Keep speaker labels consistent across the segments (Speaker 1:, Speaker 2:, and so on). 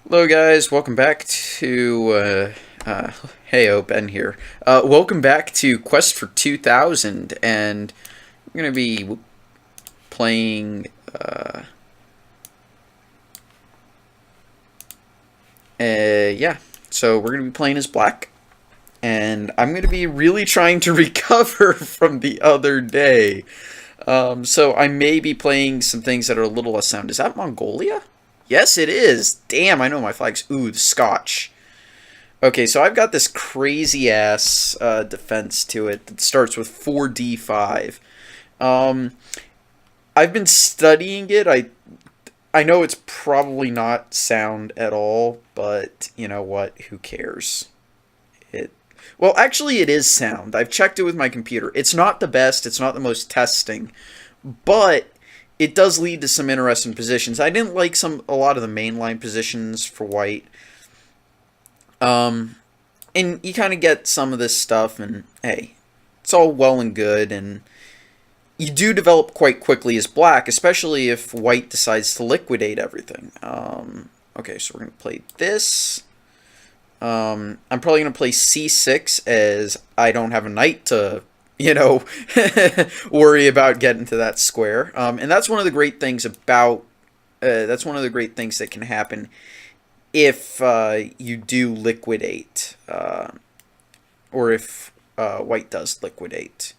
Speaker 1: Hello, guys. Welcome back to. Heyo, Ben here. Welcome back to Quest for 2000, and we're gonna be playing. Yeah. So we're gonna be playing as Black, and I'm gonna be really trying to recover from the other day. So I may be playing some things that are a little less sound. Is that Mongolia? Yes, it is. Damn, I know my flags. Ooh, the Scotch. Okay, so I've got this crazy ass defense to it that starts with 4d5. Um, I've been studying it. I know it's probably not sound at all, but you know what? Who cares? It Well, actually it is sound. I've checked it with my computer. It's not the best, it's not the most testing, but it does lead to some interesting positions. I didn't like a lot of the mainline positions for white. Um, and you kind of get some of this stuff, and hey, it's all well and good, and you do develop quite quickly as black, especially if white decides to liquidate everything. Okay, so we're going to play this. I'm probably going to play c6 as I don't have a knight to, you know, worry about getting to that square. And that's one of the great things about, that's one of the great things that can happen if you do liquidate, or if white does liquidate.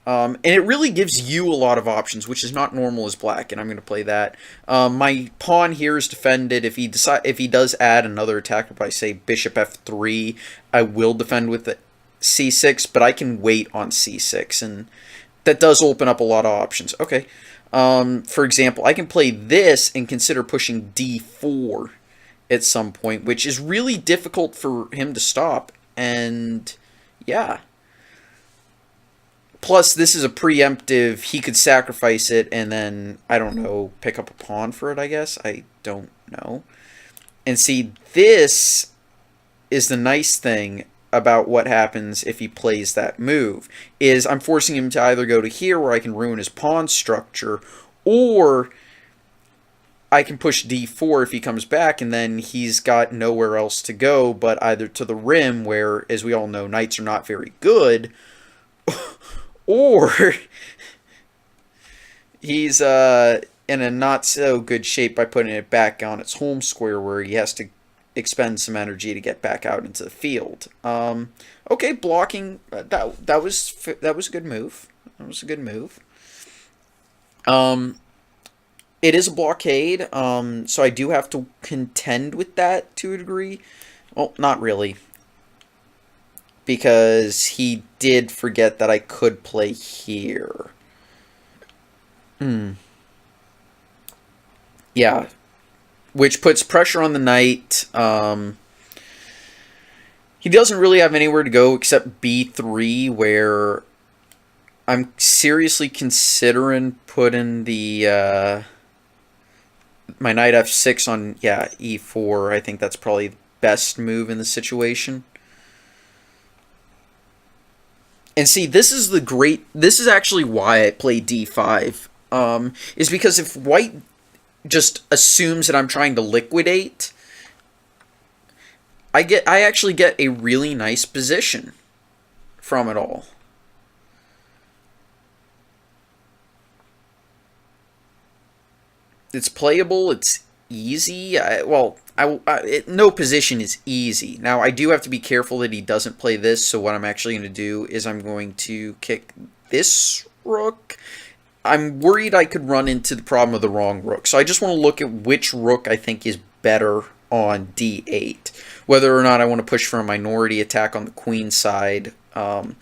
Speaker 1: And it really gives you a lot of options, which is not normal as black, and I'm going to play that. My pawn here is defended. If he does add another attack, if I say bishop f3, I will defend with the c6, but I can wait on c6, and that does open up a lot of options. Okay, for example, I can play this and consider pushing d4 at some point, which is really difficult for him to stop, and yeah. Plus, this is a preemptive. He could sacrifice it and then, I don't know, pick up a pawn for it, I guess. I don't know. And see, this is the nice thing about what happens if he plays that move, is I'm forcing him to either go to here where I can ruin his pawn structure, or I can push d4 if he comes back, and then he's got nowhere else to go but either to the rim, where, as we all know, knights are not very good, or he's in a not so good shape by putting it back on its home square, where he has to expend some energy to get back out into the field. Okay, blocking, that was a good move. That was a good move. It is a blockade, so I do have to contend with that to a degree. Well, not really, because he did forget that I could play here. Yeah, which puts pressure on the knight. He doesn't really have anywhere to go except b3, where I'm seriously considering putting the my knight f6 on, yeah, e4. I think that's probably the best move in the situation. And see, this is actually why I play d5. Is because if white just assumes that I'm trying to liquidate, I actually get a really nice position from it all. It's playable. It's easy. No position is easy. Now, I do have to be careful that he doesn't play this, so what I'm actually going to do is I'm going to kick this rook. I'm worried I could run into the problem of the wrong rook, so I just want to look at which rook I think is better on d8. Whether or not I want to push for a minority attack on the queen side, because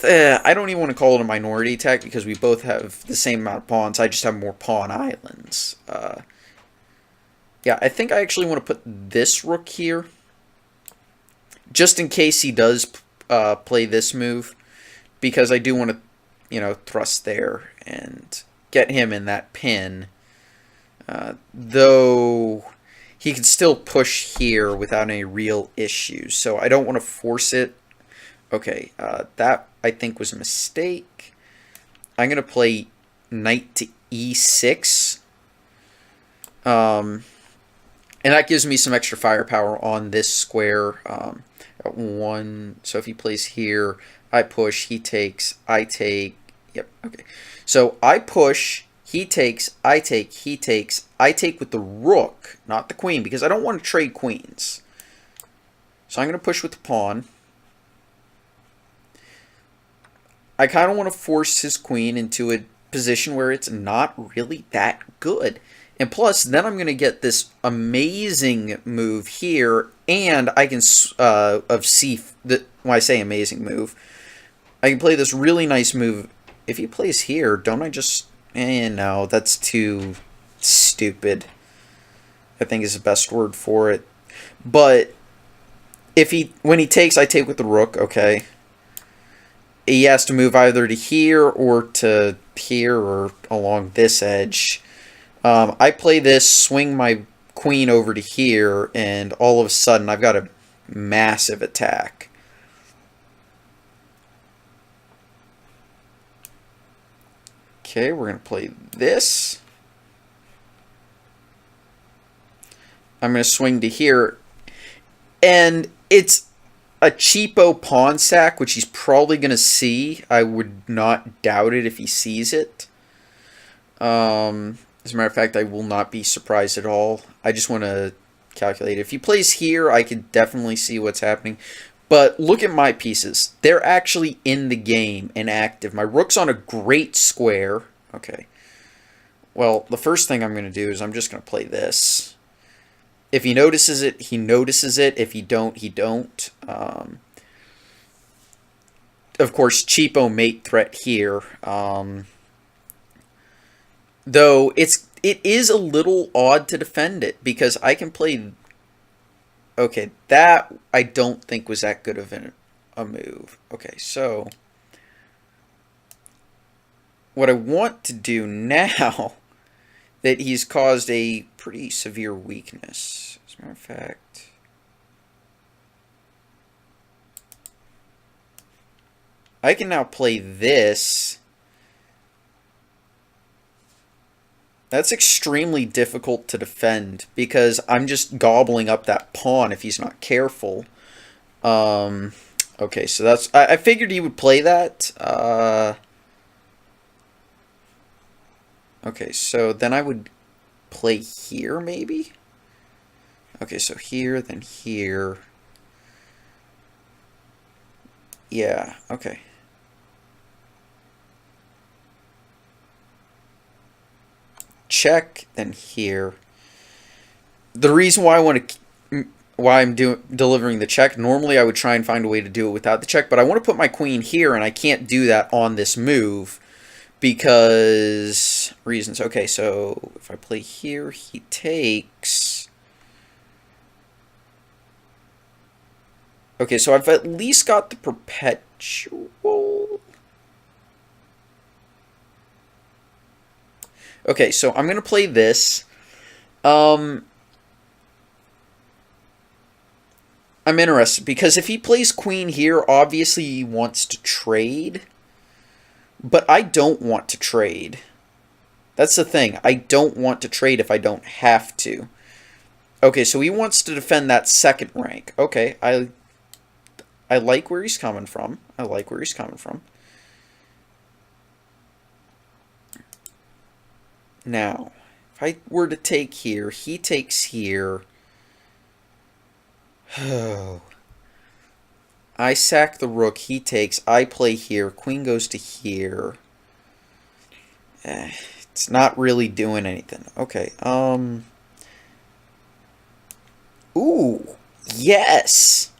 Speaker 1: I don't even want to call it a minority attack, because we both have the same amount of pawns. I just have more pawn islands. Yeah, I think I actually want to put this rook here, just in case he does play this move, because I do want to, thrust there and get him in that pin. Though he can still push here without any real issues, so I don't want to force it. Okay, that I think was a mistake. I'm going to play knight to e6. And that gives me some extra firepower on this square. At one, so if he plays here, I push, he takes, I take. Yep, okay. So I push, he takes, I take, he takes, I take with the rook, not the queen, because I don't want to trade queens. So I'm going to push with the pawn. I kind of want to force his queen into a position where it's not really that good. And plus, then I'm going to get this amazing move here, and I can, when I say amazing move, I can play this really nice move. If he plays here, don't I just, no, that's too stupid, I think is the best word for it. But, when he takes, I take with the rook, okay. He has to move either to here or to here or along this edge. I play this, swing my queen over to here, and all of a sudden I've got a massive attack. Okay, we're going to play this. I'm going to swing to here. And it's a cheapo pawn sack, which he's probably going to see. I would not doubt it if he sees it. As a matter of fact, I will not be surprised at all. I just want to calculate. If he plays here, I could definitely see what's happening. But look at my pieces. They're actually in the game and active. My rook's on a great square. Okay. Well, the first thing I'm going to do is I'm just going to play this. If he notices it, he notices it. If he don't, he don't. Of course, cheapo mate threat here. Though it is a little odd to defend it because I can play. Okay, that I don't think was that good of a move. Okay, so what I want to do now that he's caused a pretty severe weakness. As a matter of fact, I can now play this. That's extremely difficult to defend because I'm just gobbling up that pawn if he's not careful. Okay, so that's... I figured he would play that. Okay, so then I would play here, maybe? Okay, so here, then here. Yeah, okay. Check, then here. The reason why I'm delivering the check, normally I would try and find a way to do it without the check, but I want to put my queen here, and I can't do that on this move because reasons. Okay, so if I play here, he takes. Okay, so I've at least got the perpetual. Okay, so I'm going to play this. I'm interested because if he plays queen here, obviously he wants to trade. But I don't want to trade. That's the thing. I don't want to trade if I don't have to. Okay, so he wants to defend that second rank. Okay, I like where he's coming from. I like where he's coming from. Now, if I were to take here, he takes here. Oh. I sack the rook, he takes, I play here, queen goes to here. It's not really doing anything. Okay, Ooh, yes!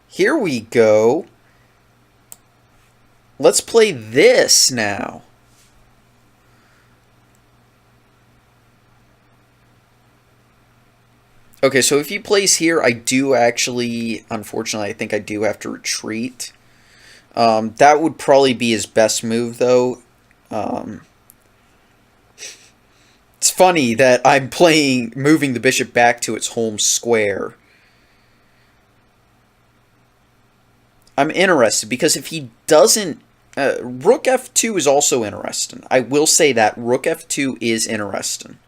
Speaker 1: Here we go. Let's play this now. Okay, so if he plays here, I do actually, unfortunately, I think I do have to retreat. That would probably be his best move, though. It's funny that I'm moving the bishop back to its home square. I'm interested, because if he doesn't... Rook f2 is also interesting. I will say that. Rook f2 is interesting.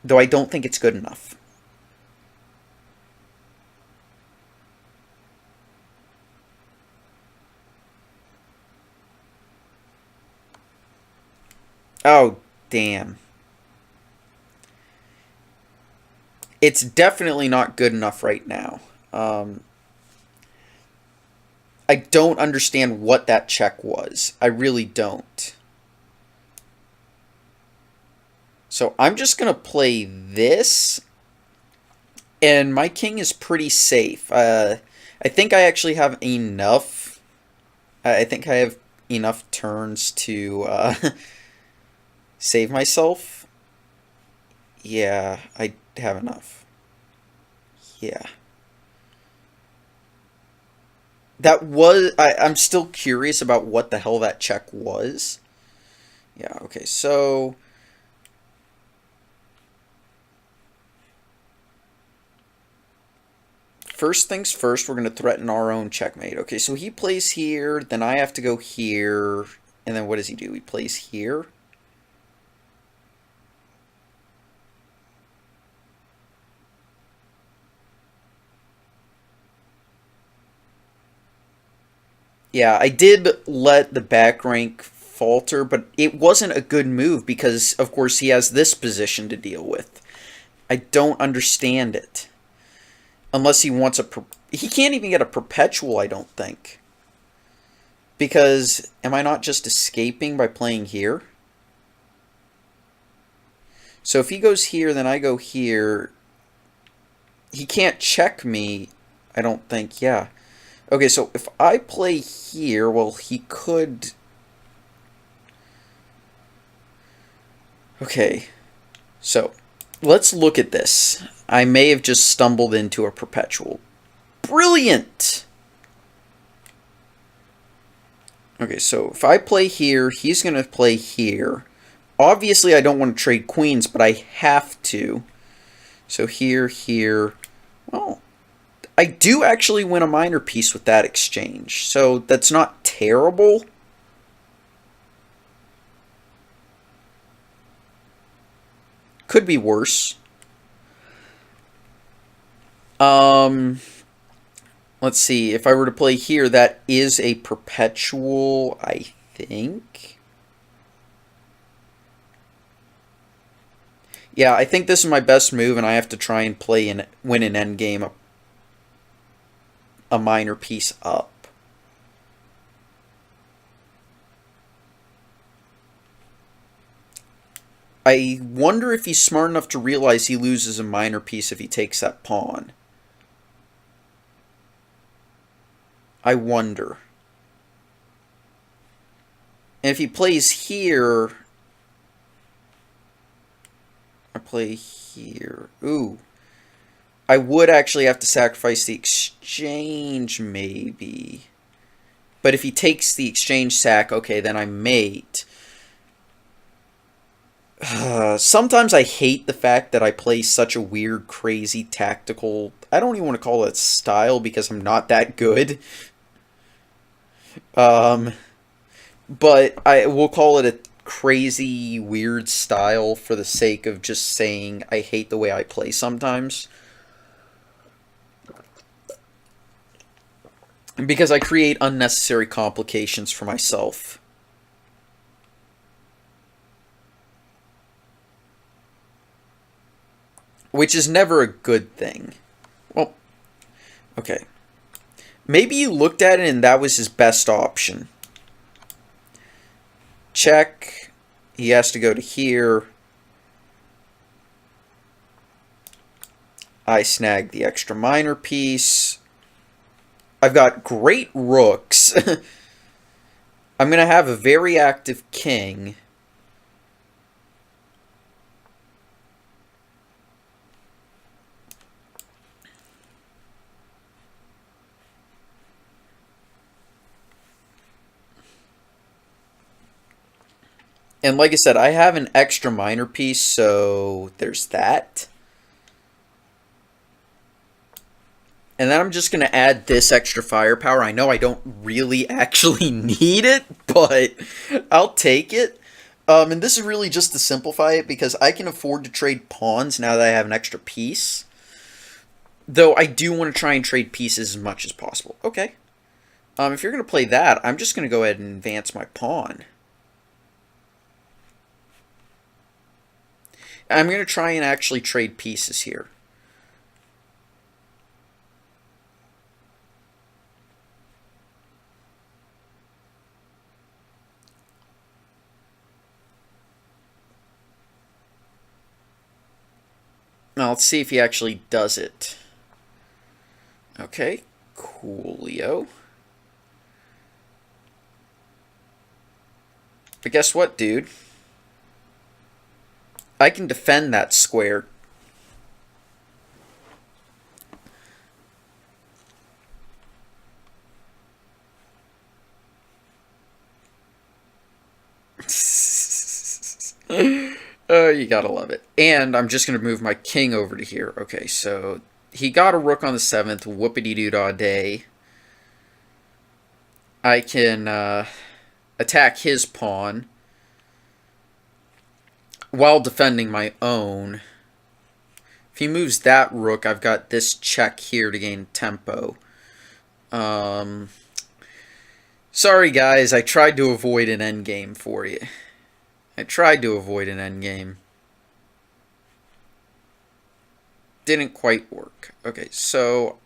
Speaker 1: though I don't think it's good enough. Oh, damn. It's definitely not good enough right now. I don't understand what that check was. I really don't. So I'm just going to play this. And my king is pretty safe. I think I actually have enough. I think I have enough turns to save myself. Yeah, I have enough. Yeah. That was... I'm still curious about what the hell that check was. Yeah, okay, so... First things first, we're going to threaten our own checkmate. Okay, so he plays here, then I have to go here, and then what does he do? He plays here. Yeah, I did let the back rank falter, but it wasn't a good move because, of course, he has this position to deal with. I don't understand it. Unless he wants a... He can't even get a perpetual, I don't think. Because, am I not just escaping by playing here? So if he goes here, then I go here. He can't check me, I don't think, yeah. Okay, so if I play here, well, he could... Okay, so let's look at this. I may have just stumbled into a perpetual. Brilliant! Okay, so if I play here, he's going to play here. Obviously, I don't want to trade queens, but I have to. So here, here. Well, I do actually win a minor piece with that exchange. So that's not terrible. Could be worse. Let's see. If I were to play here, that is a perpetual, I think. Yeah, I think this is my best move, and I have to try and win an endgame a minor piece up. I wonder if he's smart enough to realize he loses a minor piece if he takes that pawn. I wonder. And if he plays here... I play here. Ooh. I would actually have to sacrifice the exchange, maybe. But if he takes the exchange sack, okay, then I mate. Sometimes I hate the fact that I play such a weird, crazy, tactical... I don't even want to call it style because I'm not that good. But I will call it a crazy, weird style for the sake of just saying I hate the way I play sometimes. Because I create unnecessary complications for myself. Which is never a good thing. Well, okay. Maybe he looked at it and that was his best option. Check. He has to go to here. I snag the extra minor piece. I've got great rooks. I'm going to have a very active king. And like I said, I have an extra minor piece, so there's that. And then I'm just going to add this extra firepower. I know I don't really actually need it, but I'll take it. And this is really just to simplify it because I can afford to trade pawns now that I have an extra piece. Though I do want to try and trade pieces as much as possible. Okay. If you're going to play that, I'm just going to go ahead and advance my pawn. I'm going to try and actually trade pieces here. Now let's see if he actually does it. Okay, coolio. But guess what, dude? I can defend that square. Oh, you gotta love it. And I'm just gonna move my king over to here. Okay, so he got a rook on the 7th. Whoopity-doo-dah day. I can attack his pawn while defending my own. If he moves that rook, I've got this check here to gain tempo. Sorry guys, I tried to avoid an endgame for you. Didn't quite work. Okay, so...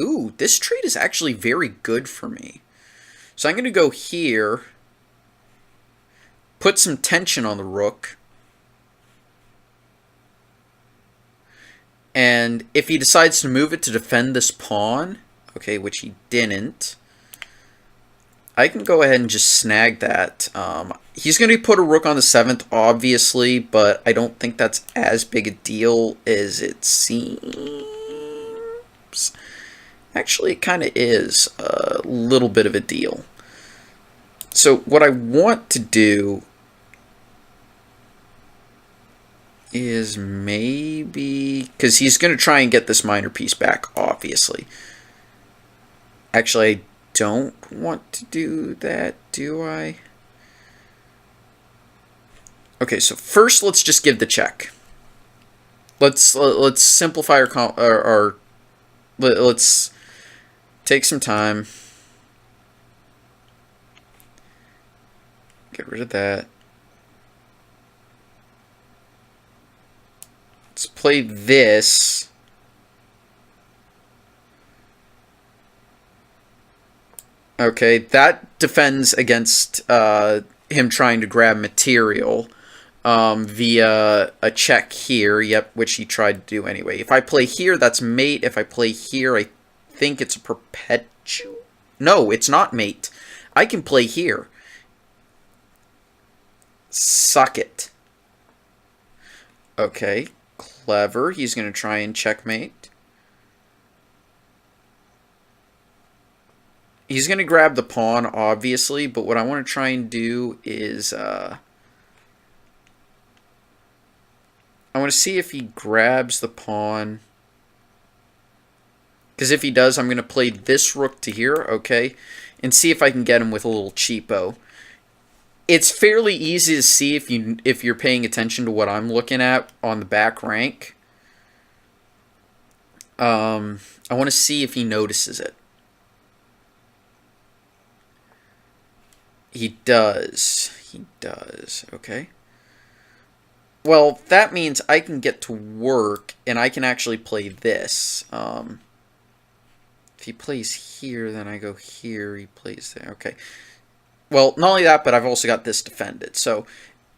Speaker 1: Ooh, this trade is actually very good for me. So I'm going to go here. Put some tension on the rook. And if he decides to move it to defend this pawn, okay, which he didn't, I can go ahead and just snag that. He's going to put a rook on the 7th, obviously, but I don't think that's as big a deal as it seems. Actually, it kind of is a little bit of a deal. So what I want to do is maybe... because he's going to try and get this minor piece back, obviously. Actually, I don't want to do that, do I? Okay, so first let's just give the check. Let's simplify our let's take some time. Get rid of that. Let's play this. Okay, that defends against him trying to grab material via a check here, yep, which he tried to do anyway. If I play here, that's mate. If I play here, I think it's a perpetual. No, it's not mate. I can play here. Suck it. Okay, clever. He's going to try and checkmate. He's going to grab the pawn, obviously, but what I want to try and do is... I want to see if he grabs the pawn. Because if he does, I'm going to play this rook to here, okay? And see if I can get him with a little cheapo. It's fairly easy to see if you're paying attention to what I'm looking at on the back rank. I want to see if he notices it. He does. He does. Okay. Well, that means I can get to work, and I can actually play this. If he plays here, then I go here. He plays there. Okay. Well, not only that, but I've also got this defended. So,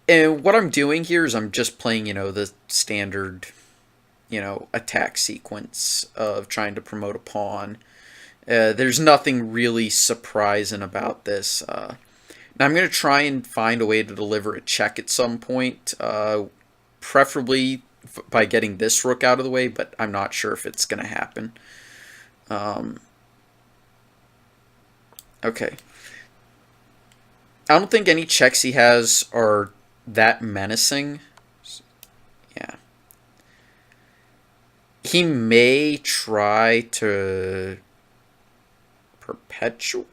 Speaker 1: and what I'm doing here is I'm just playing, the standard, attack sequence of trying to promote a pawn. There's nothing really surprising about this. Now, I'm going to try and find a way to deliver a check at some point, preferably by getting this rook out of the way, but I'm not sure if it's going to happen. Okay. I don't think any checks he has are that menacing. Yeah. He may try to perpetual...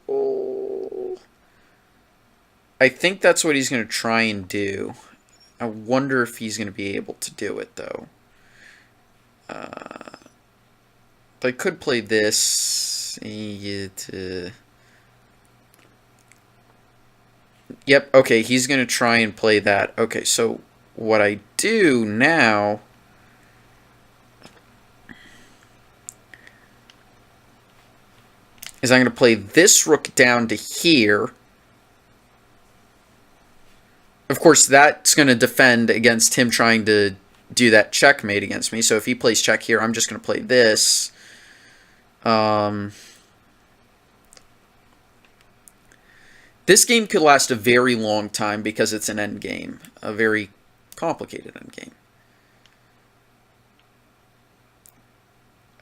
Speaker 1: I think that's what he's going to try and do. I wonder if he's going to be able to do it, though. I could play this. Yep, okay, he's going to try and play that. Okay, so what I do now is I'm going to play this rook down to here. Of course, that's going to defend against him trying to do that checkmate against me. So if he plays check here, I'm just going to play this. This game could last a very long time because it's an endgame, a very complicated endgame.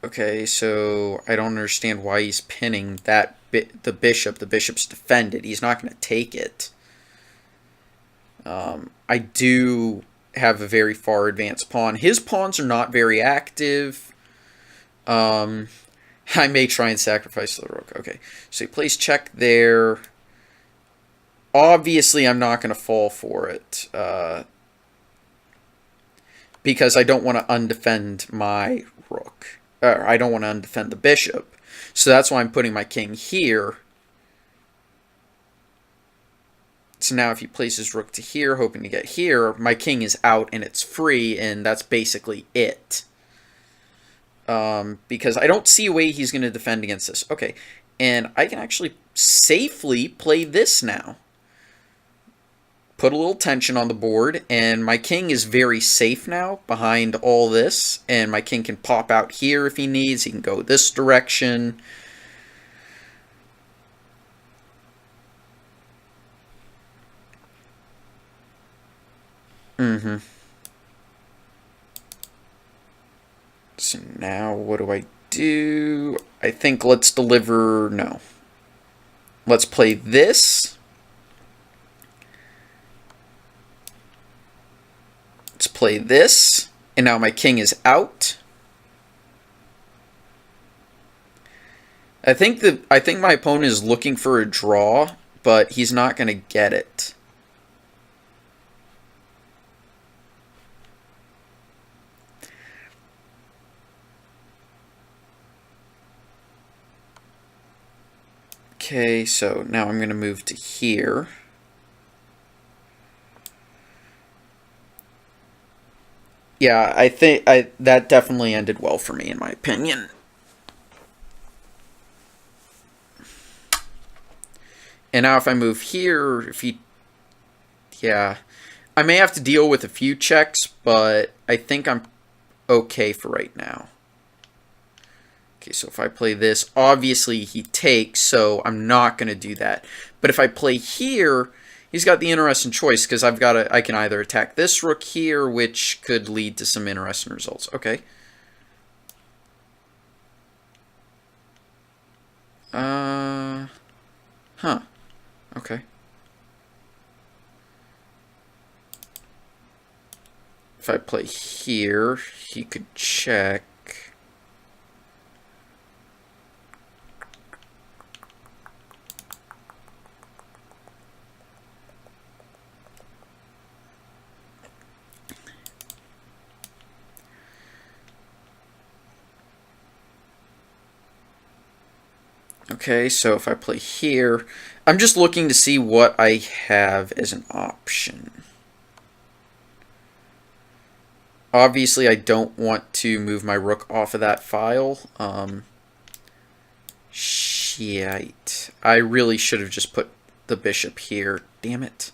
Speaker 1: Okay, so I don't understand why he's pinning that the bishop. The bishop's defended. He's not going to take it. I do have a very far advanced pawn. His pawns are not very active. I may try and sacrifice the rook. Okay, so he plays check there. Obviously, I'm not going to fall for it. Because I don't want to undefend my rook. Or I don't want to undefend the bishop. So that's why I'm putting my king here. So now if he places rook to here, hoping to get here, my king is out and it's free, and that's basically it. Because I don't see a way he's going to defend against this. Okay, and I can actually safely play this now. Put a little tension on the board, and my king is very safe now behind all this, and my king can pop out here if he needs. He can go this direction. So now what do I do? I think let's deliver... No. Let's play this. Let's play this. And now my king is out. I think my opponent is looking for a draw, but he's not going to get it. Okay, so now I'm going to move to here. Yeah, I think that definitely ended well for me, in my opinion. And now if I move here, if he... Yeah, I may have to deal with a few checks, but I think I'm okay for right now. Okay, so if I play this, obviously he takes, so I'm not going to do that. But if I play here, he's got the interesting choice, because I can either attack this rook here, which could lead to some interesting results. Okay. Huh. Okay. If I play here, he could check. Okay, so if I play here, I'm just looking to see what I have as an option. Obviously, I don't want to move my rook off of that file. Shit. I really should have just put the bishop here. Damn it.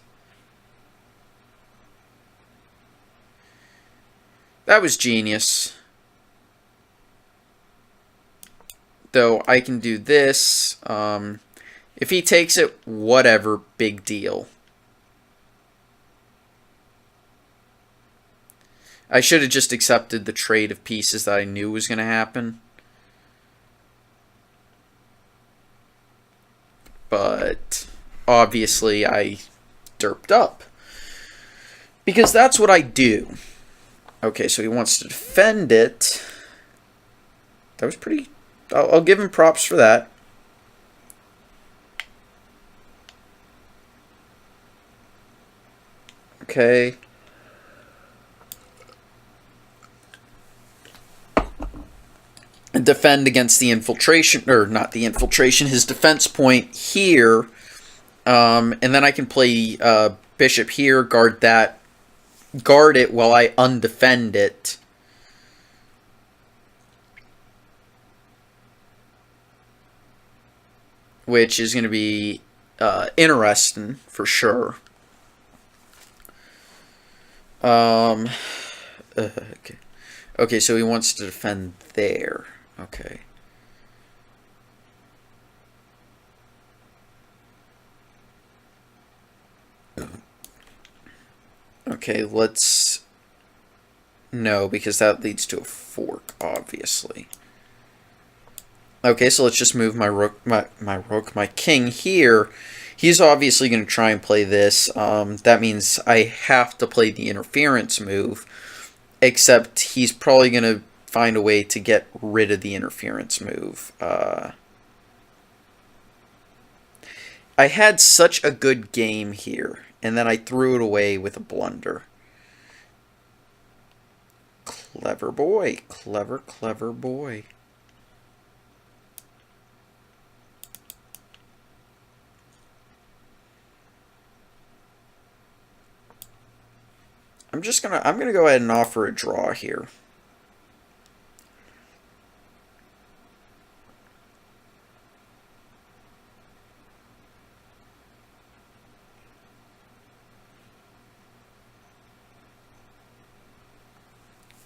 Speaker 1: That was genius. Though I can do this. If he takes it, whatever, big deal. I should have just accepted the trade of pieces that I knew was going to happen. But obviously I derped up. Because that's what I do. Okay, so he wants to defend it. That was pretty... I'll give him props for that. Okay. Defend against the infiltration, or not the infiltration, his defense point here. And then I can play bishop here, guard it while I undefend it. Which is going to be interesting for sure. Okay. Okay, so he wants to defend there. Okay. Okay, let's... No, because that leads to a fork, obviously. Okay, so let's just move my king here. He's obviously going to try and play this. That means I have to play the interference move. Except he's probably going to find a way to get rid of the interference move. I had such a good game here, and then I threw it away with a blunder. Clever boy. Clever, clever boy. I'm gonna go ahead and offer a draw here.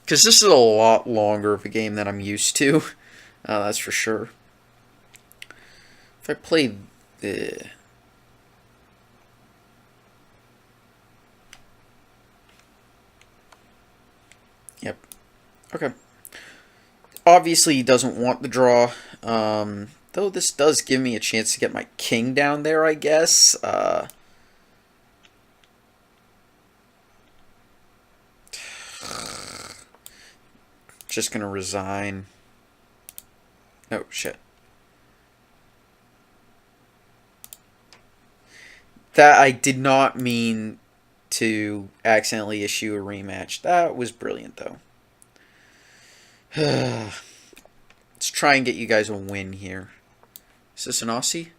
Speaker 1: Because this is a lot longer of a game than I'm used to. That's for sure. If I play the... Yep. Okay. Obviously, he doesn't want the draw. Though this does give me a chance to get my king down there, I guess. Just gonna resign. Oh, shit. That I did not mean to accidentally issue a rematch. That was brilliant, though. Let's try and get you guys a win here. Is this an Aussie?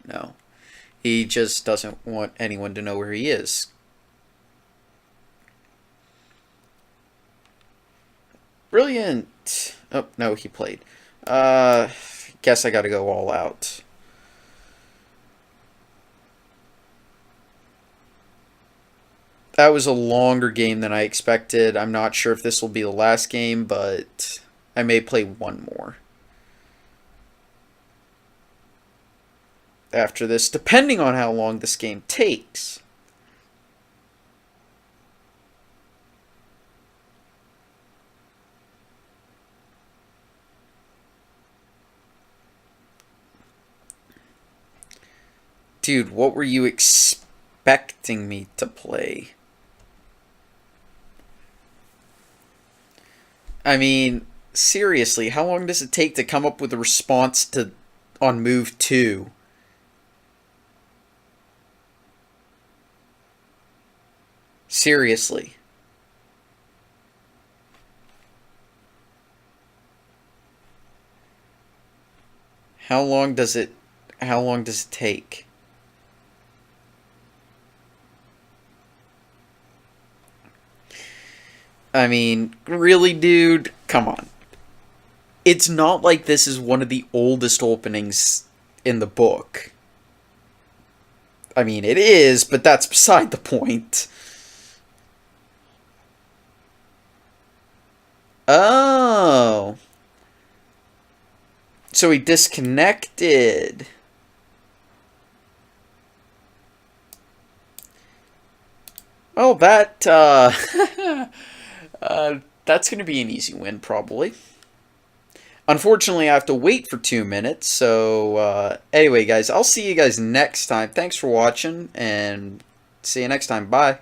Speaker 1: No. He just doesn't want anyone to know where he is. Brilliant! Oh, no, he played. Guess I gotta go all out. That was a longer game than I expected. I'm not sure if this will be the last game, but I may play one more after this, depending on how long this game takes. Dude, what were you expecting me to play? I mean, seriously, how long does it take to come up with a response to on move 2? Seriously. How long does it take? I mean, really, dude? Come on. It's not like this is one of the oldest openings in the book. I mean, it is, but that's beside the point. Oh. So he disconnected. Well, that, that's going to be an easy win, probably. Unfortunately, I have to wait for 2 minutes, so, anyway, guys, I'll see you guys next time. Thanks for watching, and see you next time. Bye.